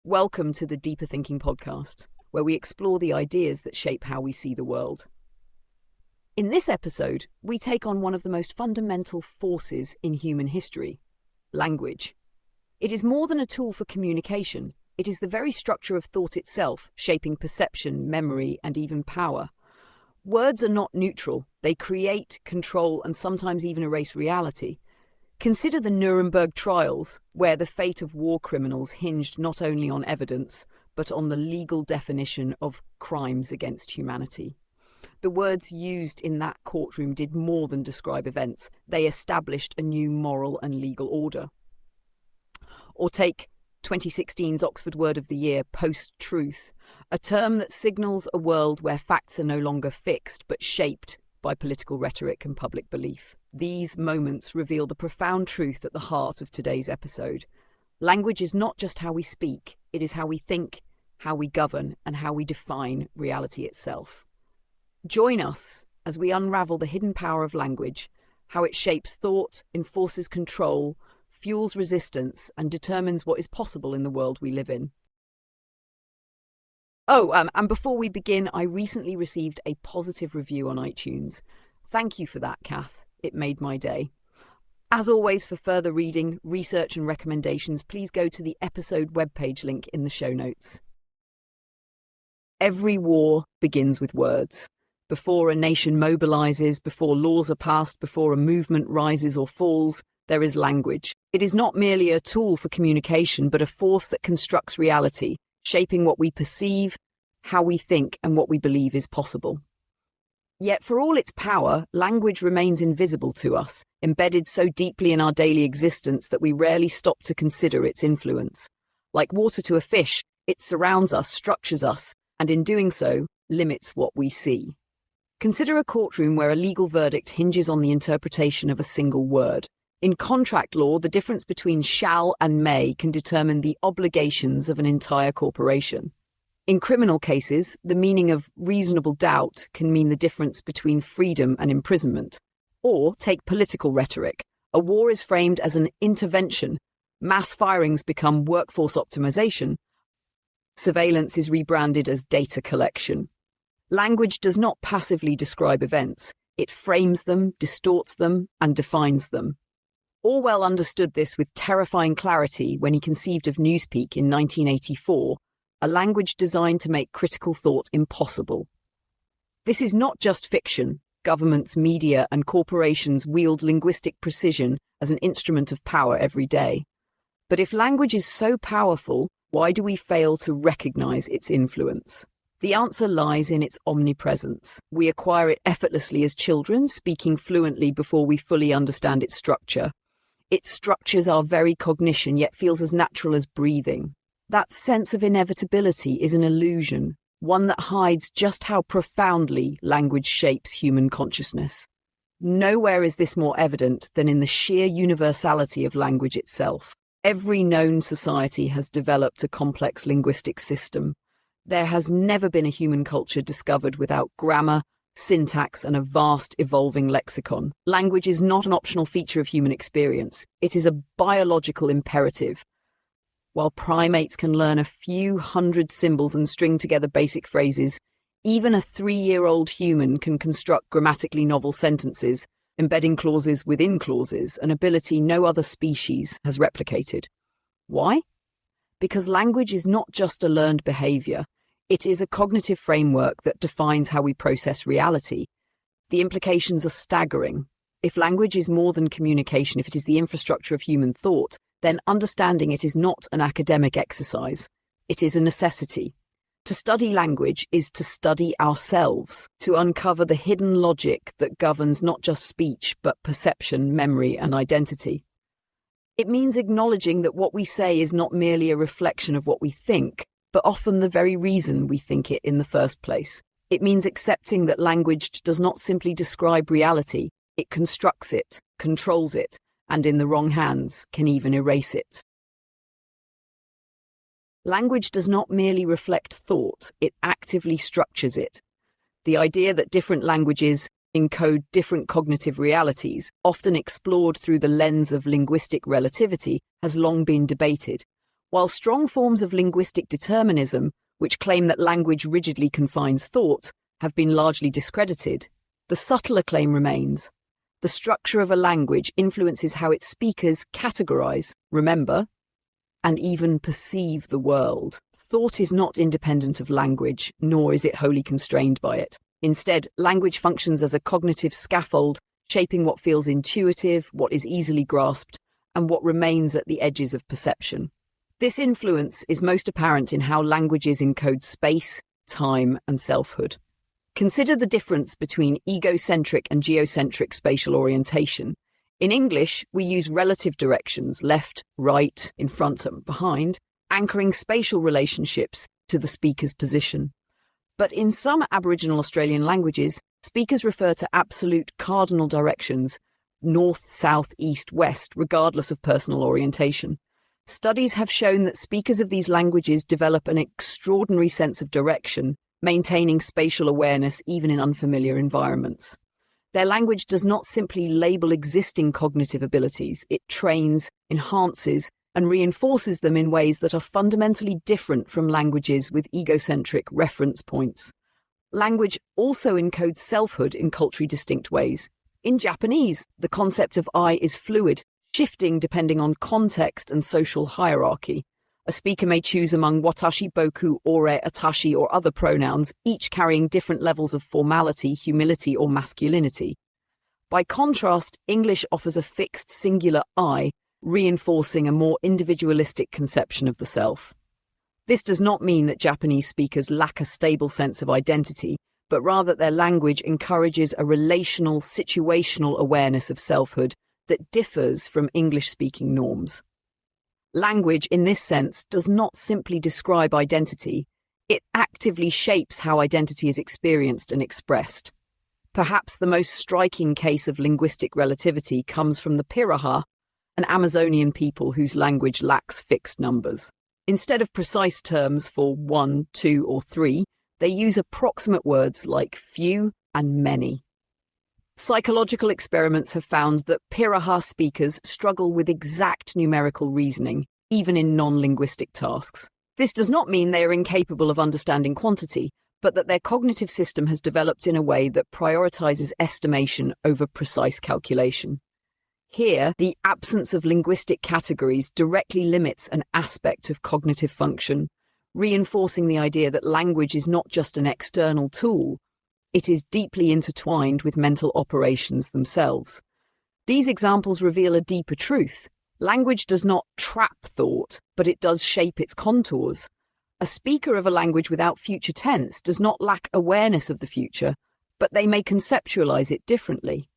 Welcome to the Deeper Thinking podcast, where we explore the ideas that shape how we see the world. In this episode, we take on one of the most fundamental forces in human history: language. It is more than a tool for communication. It is the very structure of thought itself, shaping perception, memory, and even power. Words are not neutral. They create, control, and sometimes even erase reality. Consider the Nuremberg trials, where the fate of war criminals hinged not only on evidence, but on the legal definition of crimes against humanity. The words used in that courtroom did more than describe events. They established a new moral and legal order. Or take 2016's Oxford Word of the Year, post-truth, a term that signals a world where facts are no longer fixed, but shaped by political rhetoric and public belief. These moments reveal the profound truth at the heart of today's episode. Language is not just how we speak, it is how we think, how we govern, and how we define reality itself. Join us as we unravel the hidden power of language, how it shapes thought, enforces control, fuels resistance, and determines what is possible in the world we live in. And before we begin, I recently received a positive review on iTunes. Thank you for that, Kath. It made my day. As always, for further reading, research and recommendations, please go to the episode webpage link in the show notes. Every war begins with words. Before a nation mobilizes, before laws are passed, before a movement rises or falls, there is language. It is not merely a tool for communication, but a force that constructs reality, shaping what we perceive, how we think, and what we believe is possible. Yet for all its power, language remains invisible to us, embedded so deeply in our daily existence that we rarely stop to consider its influence. Like water to a fish, it surrounds us, structures us, and in doing so, limits what we see. Consider a courtroom where a legal verdict hinges on the interpretation of a single word. In contract law, the difference between shall and may can determine the obligations of an entire corporation. In criminal cases, the meaning of reasonable doubt can mean the difference between freedom and imprisonment. Or take political rhetoric. A war is framed as an intervention. Mass firings become workforce optimization. Surveillance is rebranded as data collection. Language does not passively describe events. It frames them, distorts them, and defines them. Orwell understood this with terrifying clarity when he conceived of Newspeak in 1984, a language designed to make critical thought impossible. This is not just fiction. Governments, media, and corporations wield linguistic precision as an instrument of power every day. But if language is so powerful, why do we fail to recognize its influence? The answer lies in its omnipresence. We acquire it effortlessly as children, speaking fluently before we fully understand its structure. It structures our very cognition, yet feels as natural as breathing. That sense of inevitability is an illusion, one that hides just how profoundly language shapes human consciousness. Nowhere is this more evident than in the sheer universality of language itself. Every known society has developed a complex linguistic system. There has never been a human culture discovered without grammar, syntax, and a vast evolving lexicon. Language is not an optional feature of human experience. It is a biological imperative. While primates can learn a few hundred symbols and string together basic phrases, even a 3-year-old human can construct grammatically novel sentences, embedding clauses within clauses, an ability no other species has replicated. Why? Because language is not just a learned behavior. It is a cognitive framework that defines how we process reality. The implications are staggering. If language is more than communication, if it is the infrastructure of human thought, then understanding it is not an academic exercise. It is a necessity. To study language is to study ourselves, to uncover the hidden logic that governs not just speech, but perception, memory, and identity. It means acknowledging that what we say is not merely a reflection of what we think, but often the very reason we think it in the first place. It means accepting that language does not simply describe reality, it constructs it, controls it, and in the wrong hands can even erase it. Language does not merely reflect thought, it actively structures it. The idea that different languages encode different cognitive realities, often explored through the lens of linguistic relativity, has long been debated. While strong forms of linguistic determinism, which claim that language rigidly confines thought, have been largely discredited, the subtler claim remains. The structure of a language influences how its speakers categorize, remember, and even perceive the world. Thought is not independent of language, nor is it wholly constrained by it. Instead, language functions as a cognitive scaffold, shaping what feels intuitive, what is easily grasped, and what remains at the edges of perception. This influence is most apparent in how languages encode space, time, and selfhood. Consider the difference between egocentric and geocentric spatial orientation. In English, we use relative directions, left, right, in front and behind, anchoring spatial relationships to the speaker's position. But in some Aboriginal Australian languages, speakers refer to absolute cardinal directions, north, south, east, west, regardless of personal orientation. Studies have shown that speakers of these languages develop an extraordinary sense of direction, maintaining spatial awareness even in unfamiliar environments. Their language does not simply label existing cognitive abilities, it trains, enhances, and reinforces them in ways that are fundamentally different from languages with egocentric reference points. Language also encodes selfhood in culturally distinct ways. In Japanese, the concept of I is fluid, shifting depending on context and social hierarchy. A speaker may choose among watashi, boku, ore, atashi, or other pronouns, each carrying different levels of formality, humility, or masculinity. By contrast, English offers a fixed singular I, reinforcing a more individualistic conception of the self. This does not mean that Japanese speakers lack a stable sense of identity, but rather their language encourages a relational, situational awareness of selfhood that differs from English-speaking norms. Language, in this sense, does not simply describe identity, it actively shapes how identity is experienced and expressed. Perhaps the most striking case of linguistic relativity comes from the Piraha, an Amazonian people whose language lacks fixed numbers. Instead of precise terms for 1, 2, or 3, they use approximate words like few and many. Psychological experiments have found that Piraha speakers struggle with exact numerical reasoning, even in non-linguistic tasks. This does not mean they are incapable of understanding quantity, but that their cognitive system has developed in a way that prioritizes estimation over precise calculation. Here, the absence of linguistic categories directly limits an aspect of cognitive function, reinforcing the idea that language is not just an external tool, it is deeply intertwined with mental operations themselves. These examples reveal a deeper truth. Language does not trap thought, but it does shape its contours. A speaker of a language without future tense does not lack awareness of the future, but they may conceptualize it differently.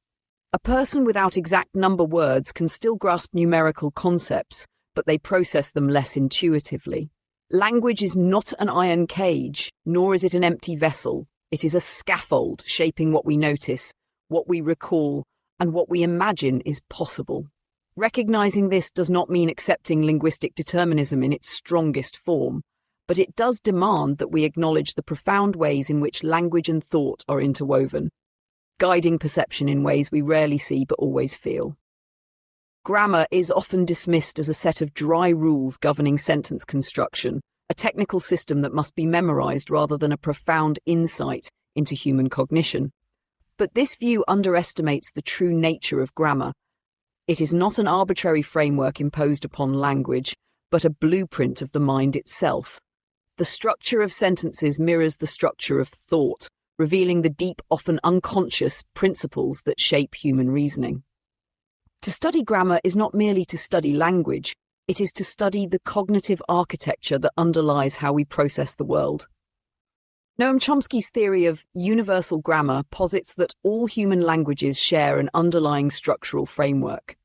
A person without exact number words can still grasp numerical concepts, but they process them less intuitively. Language is not an iron cage, nor is it an empty vessel. It is a scaffold shaping what we notice, what we recall, and what we imagine is possible. Recognizing this does not mean accepting linguistic determinism in its strongest form, but it does demand that we acknowledge the profound ways in which language and thought are interwoven, guiding perception in ways we rarely see but always feel. Grammar is often dismissed as a set of dry rules governing sentence construction, a technical system that must be memorized rather than a profound insight into human cognition. But this view underestimates the true nature of grammar. It is not an arbitrary framework imposed upon language, but a blueprint of the mind itself. The structure of sentences mirrors the structure of thought, revealing the deep, often unconscious principles that shape human reasoning. To study grammar is not merely to study language, it is to study the cognitive architecture that underlies how we process the world. Noam Chomsky's theory of universal grammar posits that all human languages share an underlying structural framework.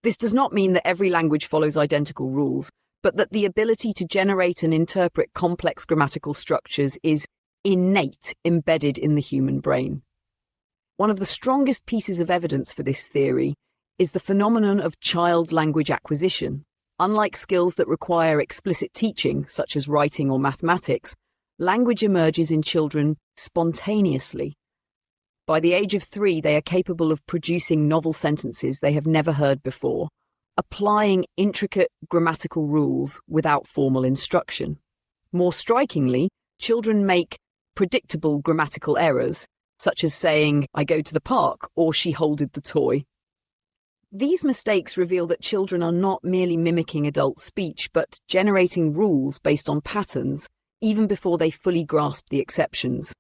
This does not mean that every language follows identical rules, but that the ability to generate and interpret complex grammatical structures is innate, embedded in the human brain. One of the strongest pieces of evidence for this theory is the phenomenon of child language acquisition. Unlike skills that require explicit teaching, such as writing or mathematics, language emerges in children spontaneously. By the age of 3, they are capable of producing novel sentences they have never heard before, applying intricate grammatical rules without formal instruction. More strikingly, children make predictable grammatical errors, such as saying, "I go to the park," or "she holded the toy." These mistakes reveal that children are not merely mimicking adult speech, but generating rules based on patterns, even before they fully grasp the exceptions.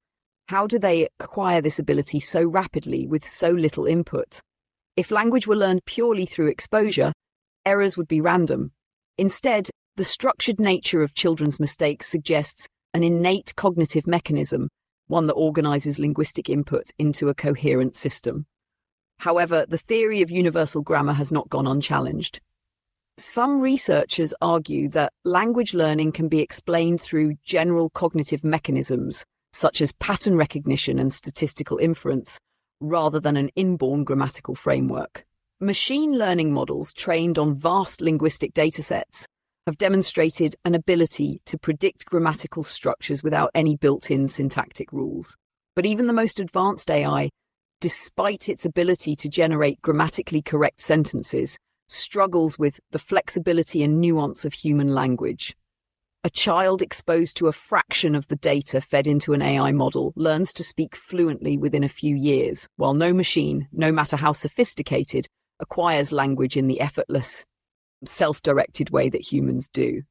How do they acquire this ability so rapidly with so little input? If language were learned purely through exposure, errors would be random. Instead, the structured nature of children's mistakes suggests an innate cognitive mechanism, one that organizes linguistic input into a coherent system. However, the theory of universal grammar has not gone unchallenged. Some researchers argue that language learning can be explained through general cognitive mechanisms, such as pattern recognition and statistical inference, rather than an inborn grammatical framework. Machine learning models trained on vast linguistic datasets have demonstrated an ability to predict grammatical structures without any built-in syntactic rules. But even the most advanced AI, despite its ability to generate grammatically correct sentences, struggles with the flexibility and nuance of human language. A child exposed to a fraction of the data fed into an AI model learns to speak fluently within a few years, while no machine, no matter how sophisticated, acquires language in the effortless, self-directed way that humans do.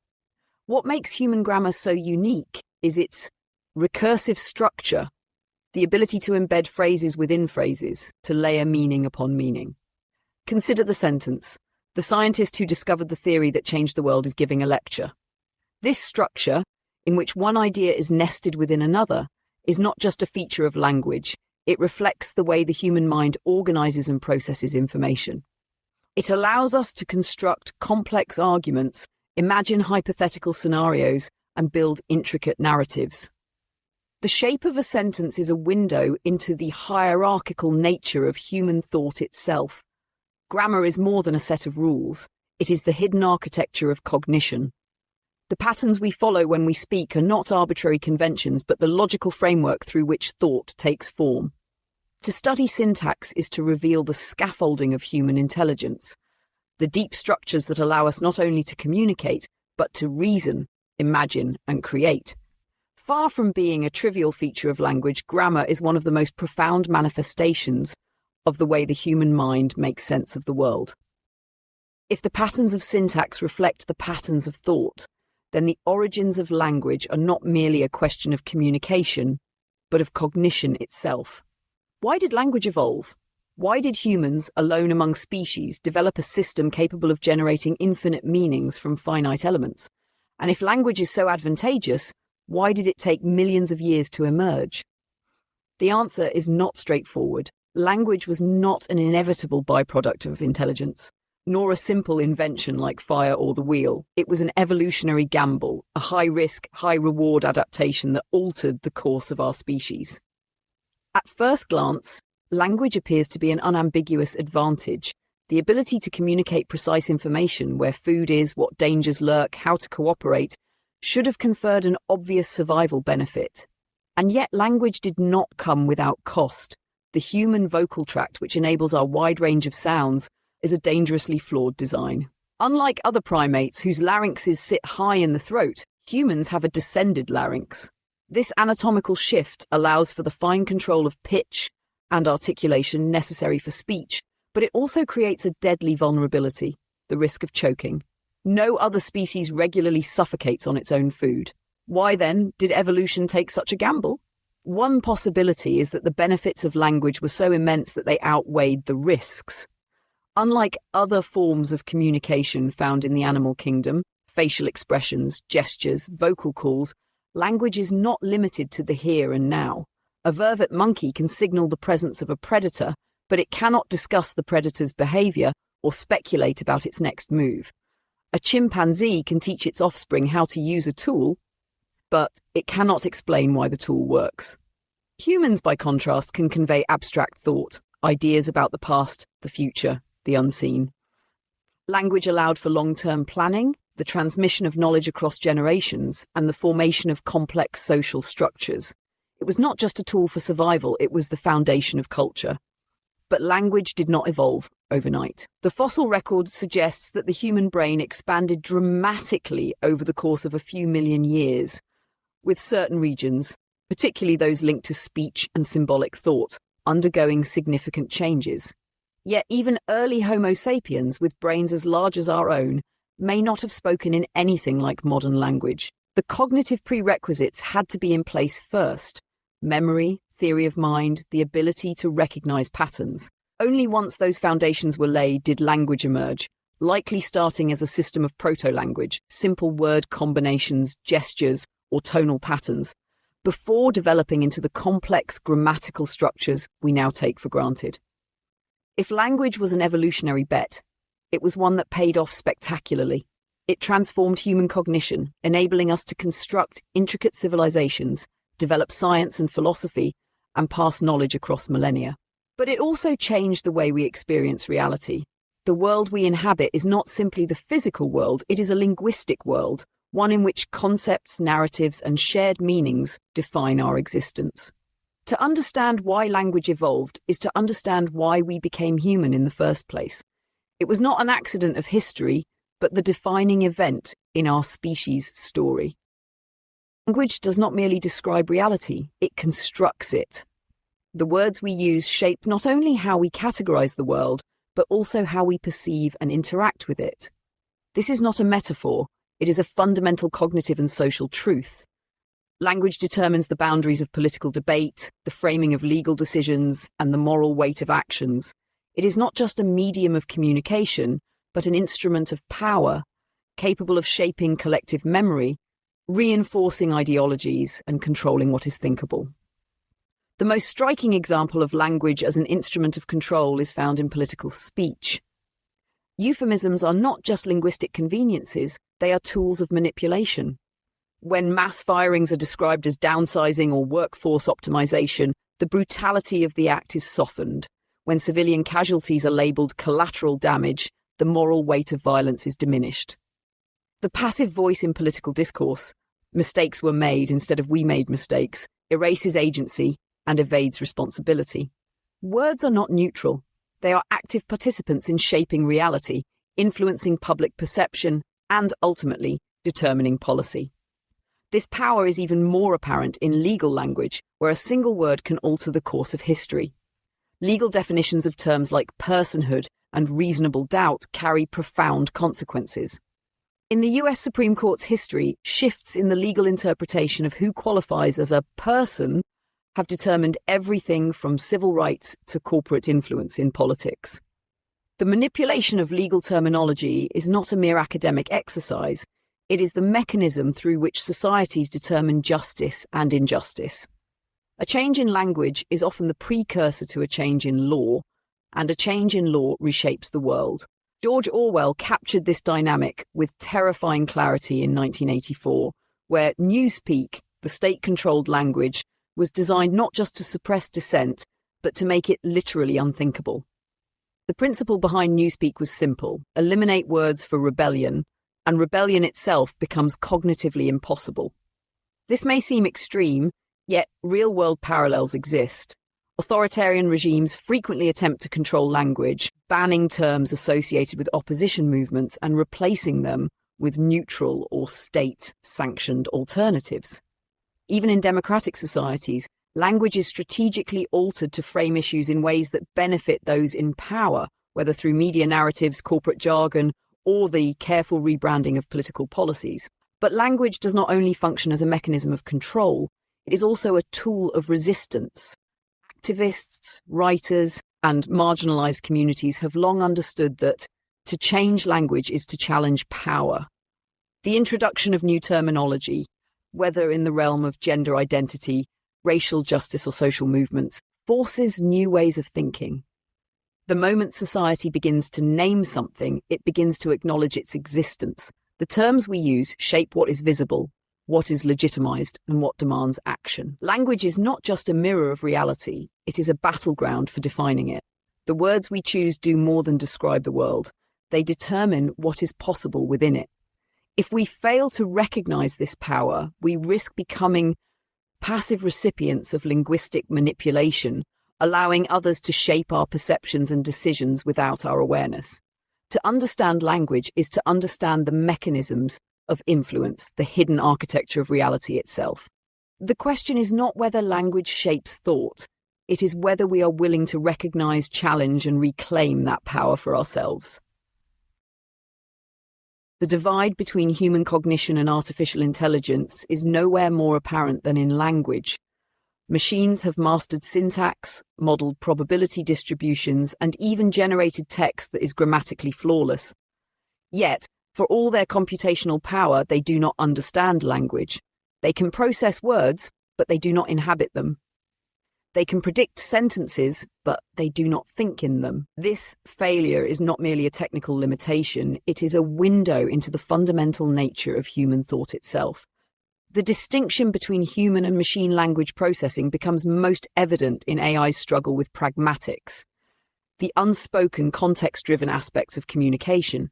What makes human grammar so unique is its recursive structure, the ability to embed phrases within phrases, to layer meaning upon meaning. Consider the sentence: "The scientist who discovered the theory that changed the world is giving a lecture." This structure, in which one idea is nested within another, is not just a feature of language. It reflects the way the human mind organizes and processes information. It allows us to construct complex arguments, imagine hypothetical scenarios, and build intricate narratives. The shape of a sentence is a window into the hierarchical nature of human thought itself. Grammar is more than a set of rules. It is the hidden architecture of cognition. The patterns we follow when we speak are not arbitrary conventions, but the logical framework through which thought takes form. To study syntax is to reveal the scaffolding of human intelligence, the deep structures that allow us not only to communicate, but to reason, imagine, and create. Far from being a trivial feature of language, grammar is one of the most profound manifestations of the way the human mind makes sense of the world. If the patterns of syntax reflect the patterns of thought, then the origins of language are not merely a question of communication, but of cognition itself. Why did language evolve? Why did humans, alone among species, develop a system capable of generating infinite meanings from finite elements? And if language is so advantageous, why did it take millions of years to emerge? The answer is not straightforward. Language was not an inevitable byproduct of intelligence, nor a simple invention like fire or the wheel. It was an evolutionary gamble, a high-risk, high-reward adaptation that altered the course of our species. At first glance, language appears to be an unambiguous advantage. The ability to communicate precise information, where food is, what dangers lurk, how to cooperate, should have conferred an obvious survival benefit. And yet language did not come without cost. The human vocal tract, which enables our wide range of sounds, is a dangerously flawed design. Unlike other primates whose larynxes sit high in the throat, humans have a descended larynx. This anatomical shift allows for the fine control of pitch and articulation necessary for speech, but it also creates a deadly vulnerability, the risk of choking. No other species regularly suffocates on its own food. Why then did evolution take such a gamble? One possibility is that the benefits of language were so immense that they outweighed the risks. Unlike other forms of communication found in the animal kingdom, facial expressions, gestures, vocal calls, language is not limited to the here and now. A vervet monkey can signal the presence of a predator, but it cannot discuss the predator's behavior or speculate about its next move. A chimpanzee can teach its offspring how to use a tool, but it cannot explain why the tool works. Humans, by contrast, can convey abstract thought, ideas about the past, the future, the unseen. Language allowed for long-term planning, the transmission of knowledge across generations, and the formation of complex social structures. It was not just a tool for survival, it was the foundation of culture. But language did not evolve overnight. The fossil record suggests that the human brain expanded dramatically over the course of a few million years, with certain regions, particularly those linked to speech and symbolic thought, undergoing significant changes. Yet even early Homo sapiens, with brains as large as our own, may not have spoken in anything like modern language. The cognitive prerequisites had to be in place first: memory, theory of mind, the ability to recognize patterns. Only once those foundations were laid did language emerge, likely starting as a system of proto-language, simple word combinations, gestures, or tonal patterns, before developing into the complex grammatical structures we now take for granted. If language was an evolutionary bet, it was one that paid off spectacularly. It transformed human cognition, enabling us to construct intricate civilizations, develop science and philosophy, and pass knowledge across millennia. But it also changed the way we experience reality. The world we inhabit is not simply the physical world, it is a linguistic world, one in which concepts, narratives, and shared meanings define our existence. To understand why language evolved is to understand why we became human in the first place. It was not an accident of history, but the defining event in our species' story. Language does not merely describe reality, it constructs it. The words we use shape not only how we categorize the world, but also how we perceive and interact with it. This is not a metaphor, it is a fundamental cognitive and social truth. Language determines the boundaries of political debate, the framing of legal decisions, and the moral weight of actions. It is not just a medium of communication, but an instrument of power, capable of shaping collective memory, reinforcing ideologies, and controlling what is thinkable. The most striking example of language as an instrument of control is found in political speech. Euphemisms are not just linguistic conveniences, they are tools of manipulation. When mass firings are described as downsizing or workforce optimization, the brutality of the act is softened. When civilian casualties are labelled collateral damage, the moral weight of violence is diminished. The passive voice in political discourse, mistakes were made instead of we made mistakes, erases agency and evades responsibility. Words are not neutral. They are active participants in shaping reality, influencing public perception, and ultimately determining policy. This power is even more apparent in legal language, where a single word can alter the course of history. Legal definitions of terms like personhood and reasonable doubt carry profound consequences. In the US Supreme Court's history, shifts in the legal interpretation of who qualifies as a person have determined everything from civil rights to corporate influence in politics. The manipulation of legal terminology is not a mere academic exercise. It is the mechanism through which societies determine justice and injustice. A change in language is often the precursor to a change in law, and a change in law reshapes the world. George Orwell captured this dynamic with terrifying clarity in 1984, where newspeak, the state-controlled language, was designed not just to suppress dissent, but to make it literally unthinkable. The principle behind newspeak was simple: eliminate words for rebellion, and rebellion itself becomes cognitively impossible. This may seem extreme, yet real-world parallels exist. Authoritarian regimes frequently attempt to control language, banning terms associated with opposition movements and replacing them with neutral or state-sanctioned alternatives. Even in democratic societies, language is strategically altered to frame issues in ways that benefit those in power, whether through media narratives, corporate jargon, or the careful rebranding of political policies. But language does not only function as a mechanism of control, it is also a tool of resistance. Activists, writers, and marginalized communities have long understood that to change language is to challenge power. The introduction of new terminology, whether in the realm of gender identity, racial justice, or social movements, forces new ways of thinking. The moment society begins to name something, it begins to acknowledge its existence. The terms we use shape what is visible, what is legitimized, and what demands action. Language is not just a mirror of reality, it is a battleground for defining it. The words we choose do more than describe the world. They determine what is possible within it. If we fail to recognize this power, we risk becoming passive recipients of linguistic manipulation, allowing others to shape our perceptions and decisions without our awareness. To understand language is to understand the mechanisms of influence, the hidden architecture of reality itself. The question is not whether language shapes thought, it is whether we are willing to recognize, challenge, and reclaim that power for ourselves. The divide between human cognition and artificial intelligence is nowhere more apparent than in language. Machines have mastered syntax, modeled probability distributions, and even generated text that is grammatically flawless. Yet, for all their computational power, they do not understand language. They can process words, but they do not inhabit them. They can predict sentences, but they do not think in them. This failure is not merely a technical limitation, it is a window into the fundamental nature of human thought itself. The distinction between human and machine language processing becomes most evident in AI's struggle with pragmatics, the unspoken, context-driven aspects of communication.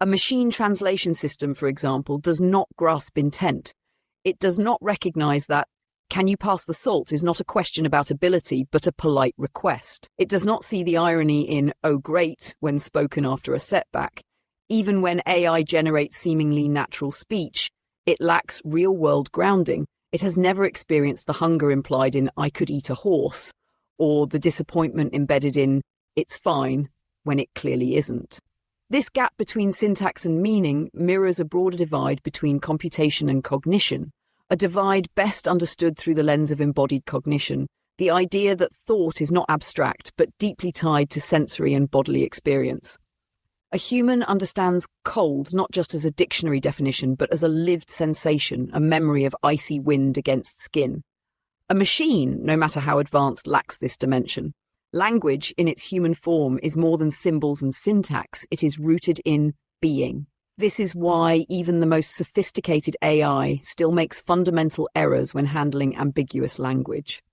A machine translation system, for example, does not grasp intent. It does not recognize that "can you pass the salt" is not a question about ability, but a polite request. It does not see the irony in "oh great" when spoken after a setback. Even when AI generates seemingly natural speech, it lacks real-world grounding. It has never experienced the hunger implied in "I could eat a horse," or the disappointment embedded in "it's fine" when it clearly isn't. This gap between syntax and meaning mirrors a broader divide between computation and cognition, a divide best understood through the lens of embodied cognition, the idea that thought is not abstract but deeply tied to sensory and bodily experience. A human understands cold not just as a dictionary definition but as a lived sensation, a memory of icy wind against skin. A machine, no matter how advanced, lacks this dimension. Language, in its human form, is more than symbols and syntax. It is rooted in being. This is why even the most sophisticated AI still makes fundamental errors when handling ambiguous language.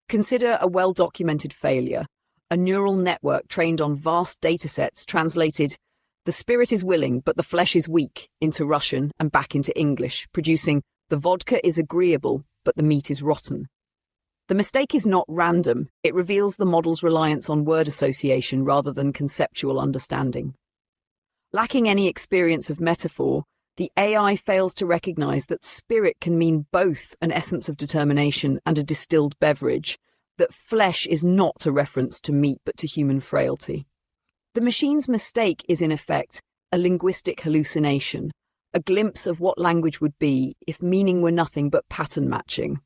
Consider a well-documented failure. A neural network trained on vast datasets translated "the spirit is willing, but the flesh is weak" into Russian and back into English, producing "the vodka is agreeable, but the meat is rotten." The mistake is not random. It reveals the model's reliance on word association rather than conceptual understanding. Lacking any experience of metaphor, the AI fails to recognize that spirit can mean both an essence of determination and a distilled beverage, that flesh is not a reference to meat but to human frailty. The machine's mistake is, in effect, a linguistic hallucination, a glimpse of what language would be if meaning were nothing but pattern matching.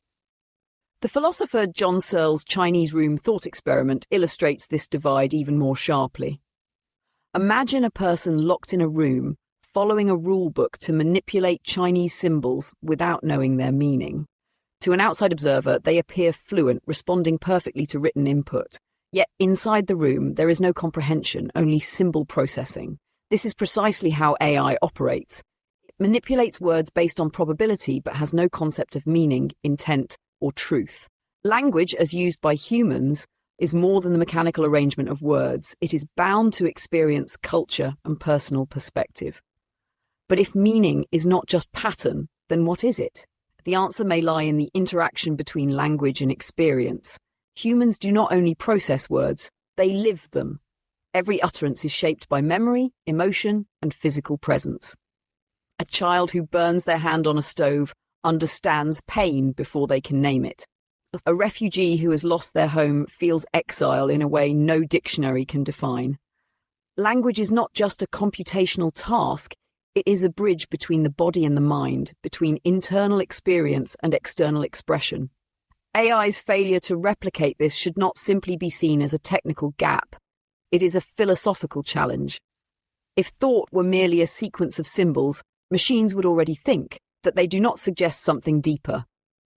The philosopher John Searle's Chinese room thought experiment illustrates this divide even more sharply. Imagine a person locked in a room, following a rule book to manipulate Chinese symbols without knowing their meaning. To an outside observer, they appear fluent, responding perfectly to written input. Yet inside the room, there is no comprehension, only symbol processing. This is precisely how AI operates. It manipulates words based on probability, but has no concept of meaning, intent, or truth. Language, as used by humans, is more than the mechanical arrangement of words. It is bound to experience culture and personal perspective. But if meaning is not just pattern, then what is it? The answer may lie in the interaction between language and experience. Humans do not only process words, they live them. Every utterance is shaped by memory, emotion, and physical presence. A child who burns their hand on a stove understands pain before they can name it. A refugee who has lost their home feels exile in a way no dictionary can define. Language is not just a computational task, it is a bridge between the body and the mind, between internal experience and external expression. AI's failure to replicate this should not simply be seen as a technical gap. It is a philosophical challenge. If thought were merely a sequence of symbols, machines would already think that they do not suggest something deeper.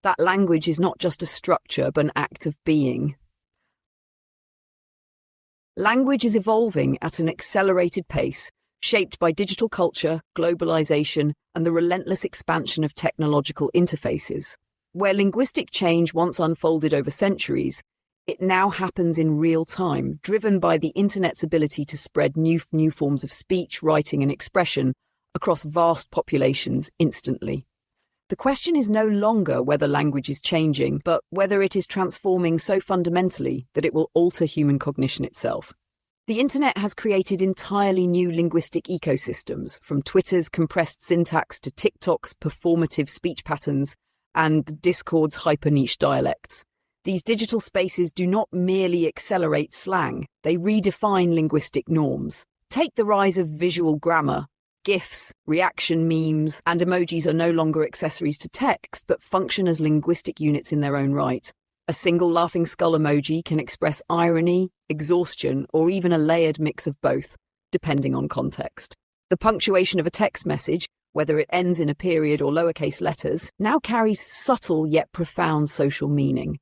That language is not just a structure, but an act of being. Language is evolving at an accelerated pace, shaped by digital culture, globalization, and the relentless expansion of technological interfaces. Where linguistic change once unfolded over centuries, it now happens in real time, driven by the internet's ability to spread new forms of speech, writing, and expression across vast populations instantly. The The question is no longer whether language is changing, but whether it is transforming so fundamentally that it will alter human cognition itself. The internet has created entirely new linguistic ecosystems, from Twitter's compressed syntax to TikTok's performative speech patterns and Discord's hyper-niche dialects. These digital spaces do not merely accelerate slang, they redefine linguistic norms. Take the rise of visual grammar. GIFs, reaction memes, and emojis are no longer accessories to text, but function as linguistic units in their own right. A single laughing skull emoji can express irony, exhaustion, or even a layered mix of both, depending on context. The punctuation of a text message, whether it ends in a period or lowercase letters, now carries subtle yet profound social meaning.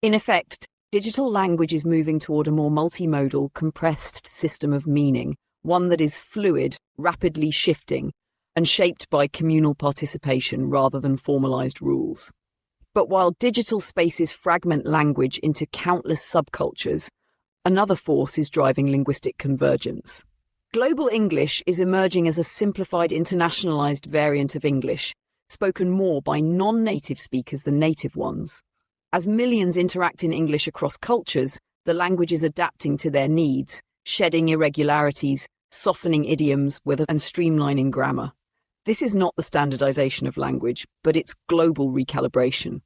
In effect, digital language is moving toward a more multimodal, compressed system of meaning, one that is fluid, rapidly shifting, and shaped by communal participation rather than formalized rules. But while digital spaces fragment language into countless subcultures, another force is driving linguistic convergence. Global English is emerging as a simplified, internationalized variant of English, spoken more by non-native speakers than native ones. As millions interact in English across cultures, the language is adapting to their needs, shedding irregularities, softening idioms, and streamlining grammar. This is not the standardization of language, but its global recalibration.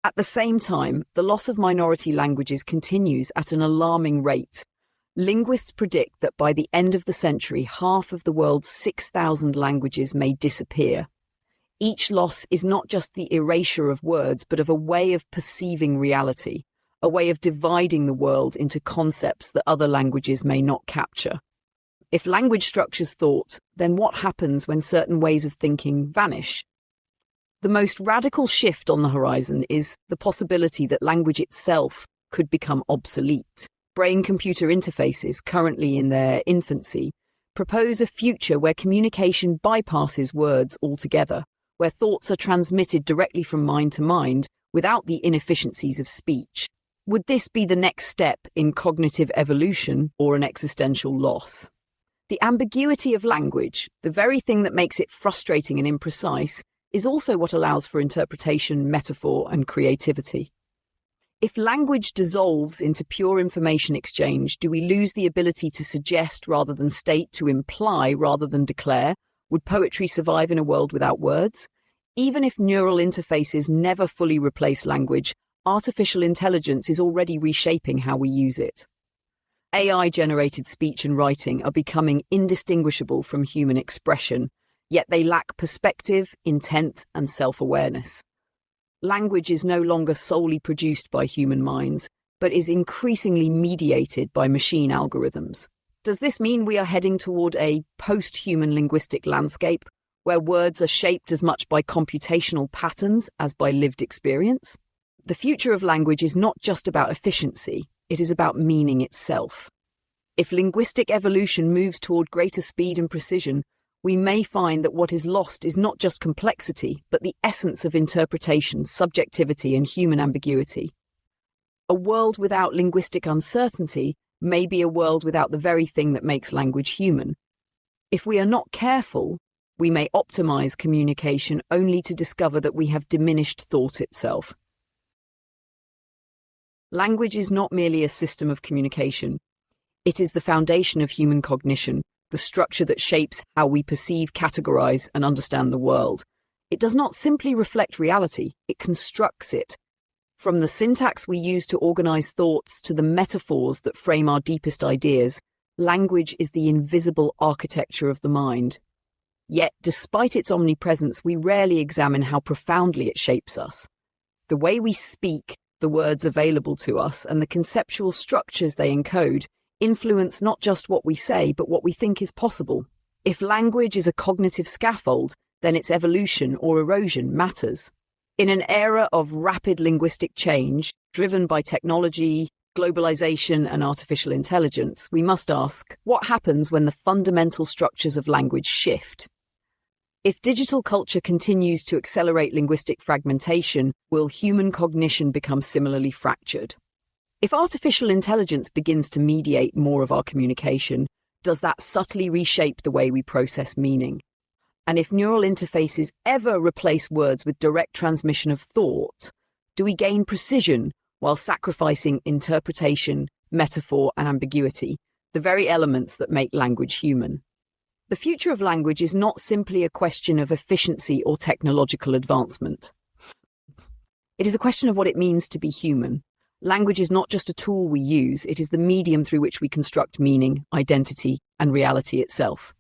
At the same time, the loss of minority languages continues at an alarming rate. Linguists predict that by the end of the century, half of the world's 6,000 languages may disappear. Each loss is not just the erasure of words, but of a way of perceiving reality, a way of dividing the world into concepts that other languages may not capture. If language structures thought, then what happens when certain ways of thinking vanish? The most radical shift on the horizon is the possibility that language itself could become obsolete. Brain-computer interfaces, currently in their infancy, propose a future where communication bypasses words altogether, where thoughts are transmitted directly from mind to mind without the inefficiencies of speech. Would this be the next step in cognitive evolution or an existential loss? The ambiguity of language, the very thing that makes it frustrating and imprecise, is also what allows for interpretation, metaphor, and creativity. If language dissolves into pure information exchange, do we lose the ability to suggest rather than state, to imply rather than declare? Would poetry survive in a world without words? Even if neural interfaces never fully replace language, artificial intelligence is already reshaping how we use it. AI-generated speech and writing are becoming indistinguishable from human expression, yet they lack perspective, intent, and self-awareness. Language is no longer solely produced by human minds, but is increasingly mediated by machine algorithms. Does this mean we are heading toward a post-human linguistic landscape, where words are shaped as much by computational patterns as by lived experience? The future of language is not just about efficiency, it is about meaning itself. If linguistic evolution moves toward greater speed and precision, we may find that what is lost is not just complexity, but the essence of interpretation, subjectivity, and human ambiguity. A world without linguistic uncertainty may be a world without the very thing that makes language human. If we are not careful, we may optimize communication only to discover that we have diminished thought itself. Language is not merely a system of communication. It is the foundation of human cognition, the structure that shapes how we perceive, categorize, and understand the world. It does not simply reflect reality, it constructs it. From the syntax we use to organize thoughts to the metaphors that frame our deepest ideas, language is the invisible architecture of the mind. Yet, despite its omnipresence, we rarely examine how profoundly it shapes us. The way we speak, the words available to us, and the conceptual structures they encode influence not just what we say, but what we think is possible. If language is a cognitive scaffold, then its evolution or erosion matters. In an era of rapid linguistic change, driven by technology, globalization, and artificial intelligence, we must ask, what happens when the fundamental structures of language shift? If digital culture continues to accelerate linguistic fragmentation, will human cognition become similarly fractured? If artificial intelligence begins to mediate more of our communication, does that subtly reshape the way we process meaning? And if neural interfaces ever replace words with direct transmission of thought, do we gain precision while sacrificing interpretation, metaphor, and ambiguity, the very elements that make language human? The future of language is not simply a question of efficiency or technological advancement. It is a question of what it means to be human. Language is not just a tool we use, it is the medium through which we construct meaning, identity, and reality itself.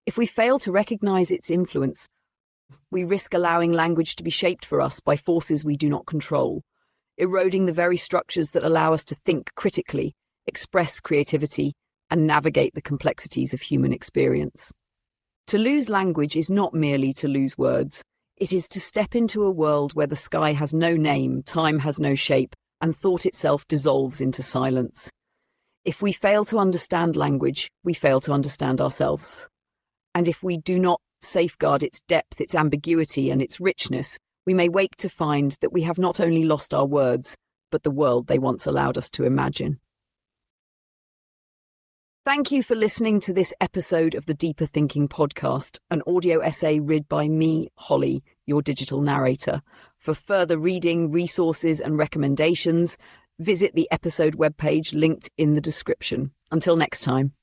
If we fail to recognize its influence, we risk allowing language to be shaped for us by forces we do not control, eroding the very structures that allow us to think critically, express creativity, and navigate the complexities of human experience. To lose language is not merely to lose words. It is to step into a world where the sky has no name, time has no shape, and thought itself dissolves into silence. If we fail to understand language, we fail to understand ourselves. And if we do not safeguard its depth, its ambiguity, and its richness, we may wake to find that we have not only lost our words, but the world they once allowed us to imagine. Thank you for listening to this episode of the Deeper Thinking podcast, an audio essay read by me, Holly, your digital narrator. For further reading, resources, and recommendations, visit the episode webpage linked in the description. Until next time.